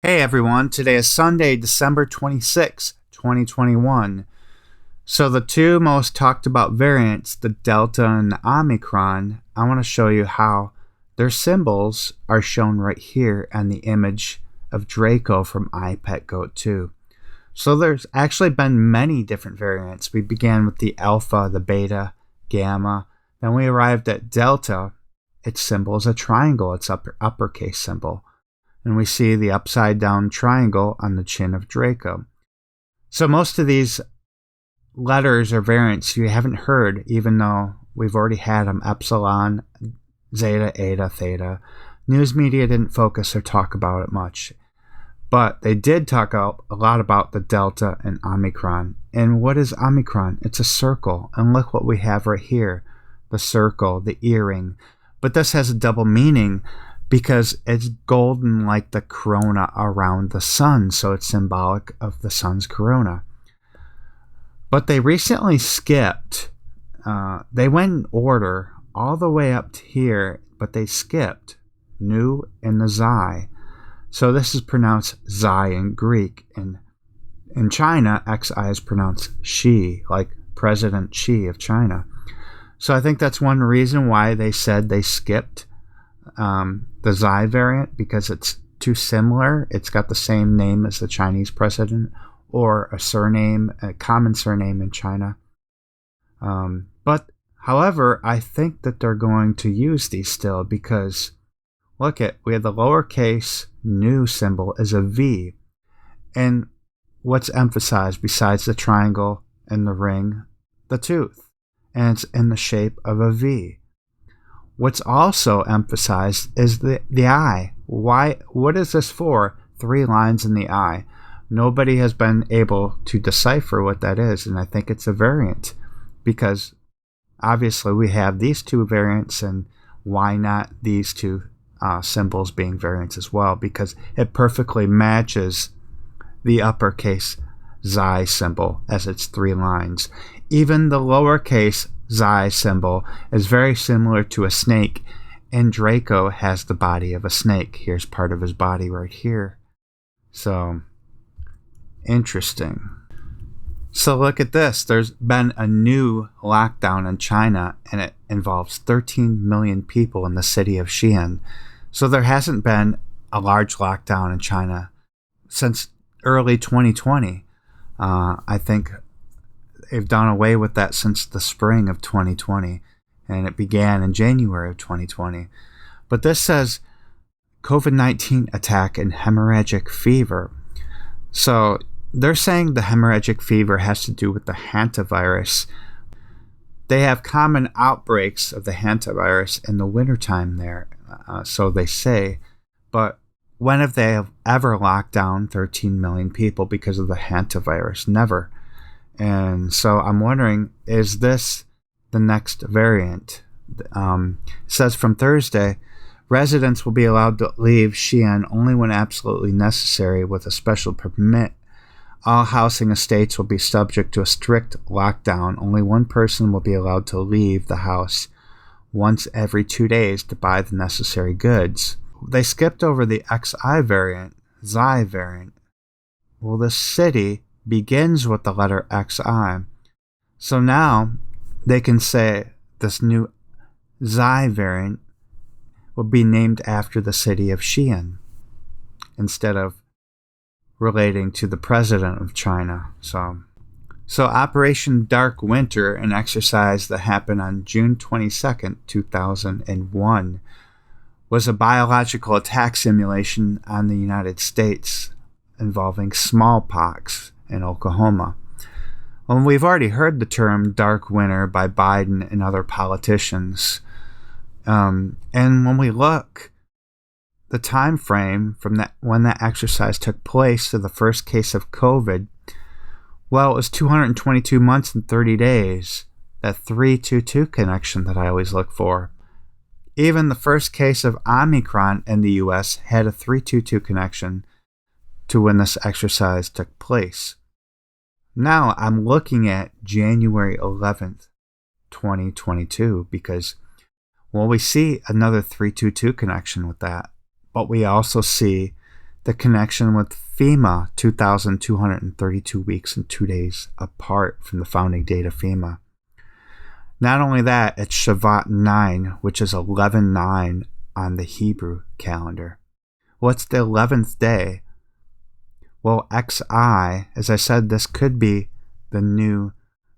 Hey everyone, today is Sunday, December 26, 2021. So, the two most talked about variants, the Delta and the Omicron, I want to show you how their symbols are shown right here and the image of Draco from iPet Goat 2. So, there's actually been many different variants. We began with the Alpha, the Beta, Gamma, then we arrived at Delta. Its symbol is a triangle, its uppercase symbol, and we see the upside down triangle on the chin of Draco. So most of these letters or variants you haven't heard, even though we've already had them: Epsilon, Zeta, Eta, Theta. News media didn't focus or talk about it much, but they did talk a lot about the Delta and Omicron. And what is Omicron? It's a circle, and look what we have right here: the circle, the earring. But this has a double meaning because it's golden like the corona around the sun, so it's symbolic of the sun's corona. But they recently skipped. They went in order all the way up to here, but they skipped Nu and the Xi. So this is pronounced Xi in Greek. And in China, Xi is pronounced Xi, like President Xi of China. So I think that's one reason why they said they skipped the Xi variant, because it's too similar. It's got the same name as the Chinese president, or a common surname in China. But however, I think that they're going to use these still, because we have the lowercase Nu symbol is a V. And what's emphasized besides the triangle and the ring? The tooth. And it's in the shape of a V. What's also emphasized is the eye. Why? What is this for? 3 lines in the eye. Nobody has been able to decipher what that is, and I think it's a variant, because obviously we have these two variants, and why not these two symbols being variants as well? Because it perfectly matches the uppercase Xi symbol as its 3 lines. Even the lowercase Xi symbol is very similar to a snake, and Draco has the body of a snake. Here's part of his body right here. So, interesting. So look at this. There's been a new lockdown in China, and it involves 13 million people in the city of Xi'an. So there hasn't been a large lockdown in China since early 2020. I think they've done away with that since the spring of 2020, and it began in January of 2020. But this says COVID-19 attack and hemorrhagic fever. So they're saying the hemorrhagic fever has to do with the hantavirus. They have common outbreaks of the hantavirus in the wintertime there, so they say. But when have they ever locked down 13 million people because of the hantavirus? Never. And so I'm wondering, is this the next variant? It says from Thursday, residents will be allowed to leave Xi'an only when absolutely necessary with a special permit. All housing estates will be subject to a strict lockdown. Only one person will be allowed to leave the house once every 2 days to buy the necessary goods. They skipped over the Xi variant, Xi variant. Well, the city begins with the letter Xi. So now they can say this new Xi variant will be named after the city of Xi'an instead of relating to the president of China. So Operation Dark Winter, an exercise that happened on June 22nd, 2001, was a biological attack simulation on the United States involving smallpox in Oklahoma. Well, we've already heard the term dark winter by Biden and other politicians. And when we look, the time frame from when that exercise took place to the first case of COVID, well, it was 222 months and 30 days. That 322 connection that I always look for. Even the first case of Omicron in the U.S. had a 322 connection to when this exercise took place. Now I'm looking at January 11th, 2022, because, well, we see another 322 connection with that, but we also see the connection with FEMA, 2,232 weeks and 2 days apart from the founding date of FEMA. Not only that, it's Shavat 9, which is 11/9 on the Hebrew calendar. What's the 11th day? Well, XI, as I said, this could be the new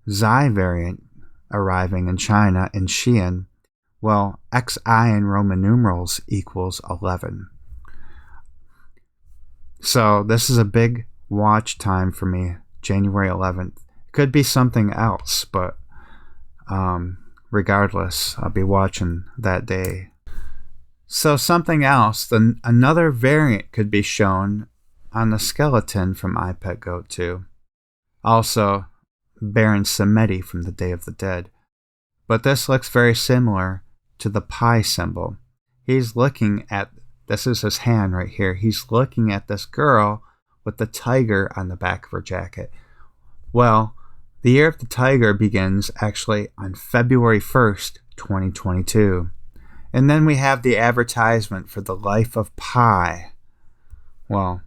Xi variant arriving in China in Xi'an. Well, XI in Roman numerals equals 11. So this is a big watch time for me, January 11th. It could be something else, but regardless, I'll be watching that day. So something else, another variant could be shown on the skeleton from iPet Goat 2. Also, Baron Samedi from the Day of the Dead. But this looks very similar to the pi symbol. He's looking at, this is his hand right here. He's looking at this girl with the tiger on the back of her jacket. Well, the year of the tiger begins actually on February 1st, 2022. And then we have the advertisement for the Life of Pi. Well,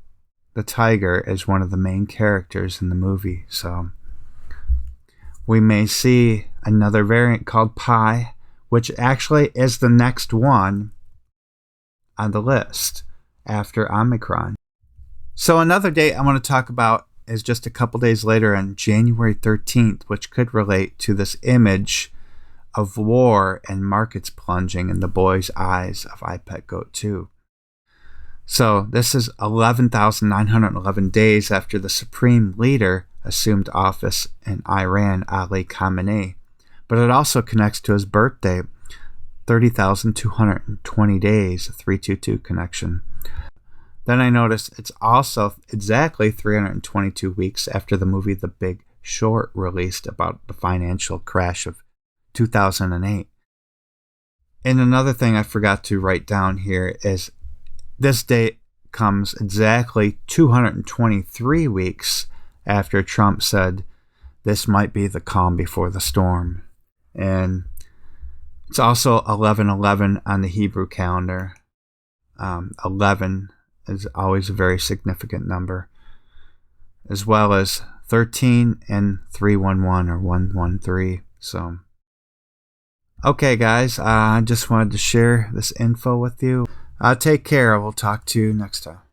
the tiger is one of the main characters in the movie, so we may see another variant called Pi, which actually is the next one on the list after Omicron. So another date I want to talk about is just a couple days later on January 13th, which could relate to this image of war and markets plunging in the boy's eyes of iPet Goat 2. So this is 11,911 days after the supreme leader assumed office in Iran, Ali Khamenei. But it also connects to his birthday, 30,220 days, a 322 connection. Then I noticed it's also exactly 322 weeks after the movie The Big Short released about the financial crash of 2008. And another thing I forgot to write down here is this date comes exactly 223 weeks after Trump said this might be the calm before the storm. And it's also 11/11 on the Hebrew calendar. 11 is always a very significant number, as well as 13 and 311 or 113. So, okay, guys, I just wanted to share this info with you. Take care. We'll talk to you next time.